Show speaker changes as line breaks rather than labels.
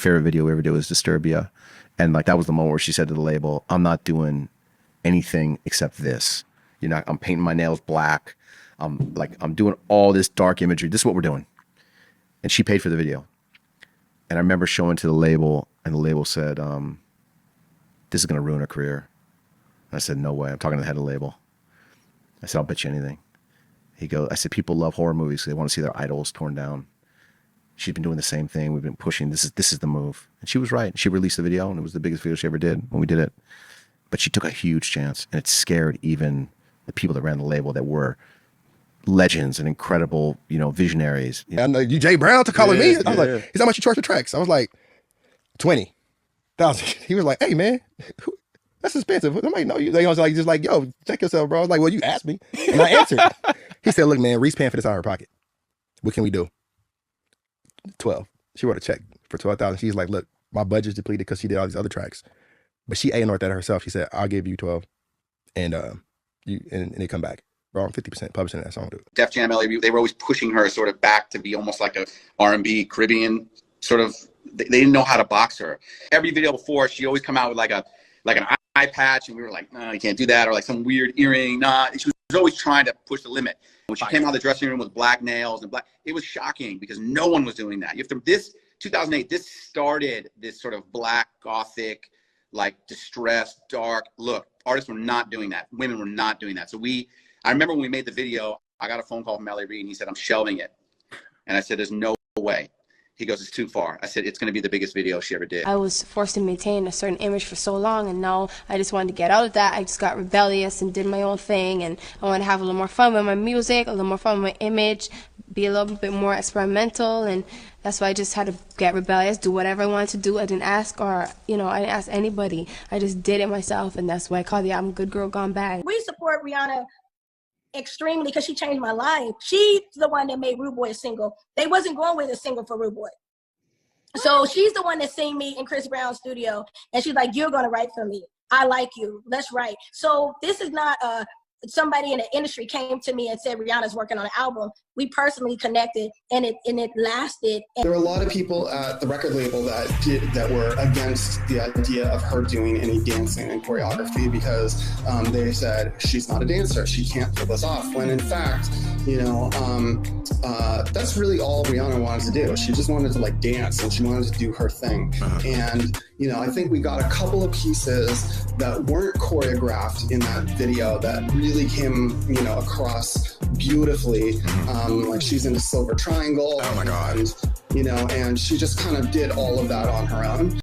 favorite video we ever did was Disturbia. And like, that was the moment where she said to the label, I'm not doing anything except this. I'm painting my nails black. I'm doing all this dark imagery. This is what we're doing. And she paid for the video. And I remember showing to the label, and the label said, this is going to ruin her career. And I said, no way. I'm talking to the head of the label. I said, I'll bet you anything. I said, people love horror movies. They want to see their idols torn down. She's been doing the same thing. We've been pushing. This is the move. And she was right. She released the video, and it was the biggest video she ever did when we did it. But she took a huge chance, and it scared even the people that ran the label that were legends and incredible, visionaries.
I know you, Jay Brown, to calling me. I was like, he's how much you charge for tracks? I was like, 20,000. He was like, hey man, that's expensive. Nobody know you. They was like, just like, yo, check yourself, bro. I was like, well, you asked me, and I answered. He said, look, man, Reese paying for this out of her pocket. What can we do? 12. She wrote a check for 12,000. She's like, look, my budget's depleted because she did all these other tracks, but she A&R'd that herself. She said, I'll give you 12, and they come back. Bro, I'm 50% publishing that song, dude.
Def Jam, LA, they were always pushing her sort of back to be almost like a R&B Caribbean sort of. They didn't know how to box her. Every video before, she always come out with like an eye patch, and we were like, no, you can't do that, or like some weird earring. Nah, she was always trying to push the limit. When she came out of the dressing room with black nails and black, it was shocking because no one was doing that. This 2008, this started this sort of black gothic, like distressed, dark look. Artists were not doing that. Women were not doing that. So I remember when we made the video, I got a phone call from L.A. Reid, and he said, I'm shelving it. And I said, there's no way. He goes, it's too far. I said, it's going to be the biggest video she ever did.
I was forced to maintain a certain image for so long, and now I just wanted to get out of that. I just got rebellious and did my own thing, and I wanted to have a little more fun with my music, a little more fun with my image, be a little bit more experimental, and that's why I just had to get rebellious, do whatever I wanted to do. I didn't ask I didn't ask anybody. I just did it myself, and that's why I call the album Good Girl Gone Bad.
We support Rihanna extremely because she changed my life. She's the one that made Rude Boy a single. They wasn't going with a single for Rude Boy. So she's the one that seen me in Chris Brown's studio, and she's like, you're going to write for me. I like you. Let's write. So this is not somebody in the industry came to me and said, Rihanna's working on an album. We personally connected, and it lasted.
There were a lot of people at the record label that were against the idea of her doing any dancing and choreography because they said she's not a dancer, she can't pull this off. When in fact, that's really all Rihanna wanted to do. She just wanted to like dance, and she wanted to do her thing. And I think we got a couple of pieces that weren't choreographed in that video that really came across beautifully. Like she's in a silver triangle.
Oh my God.
And she just kind of did all of that on her own.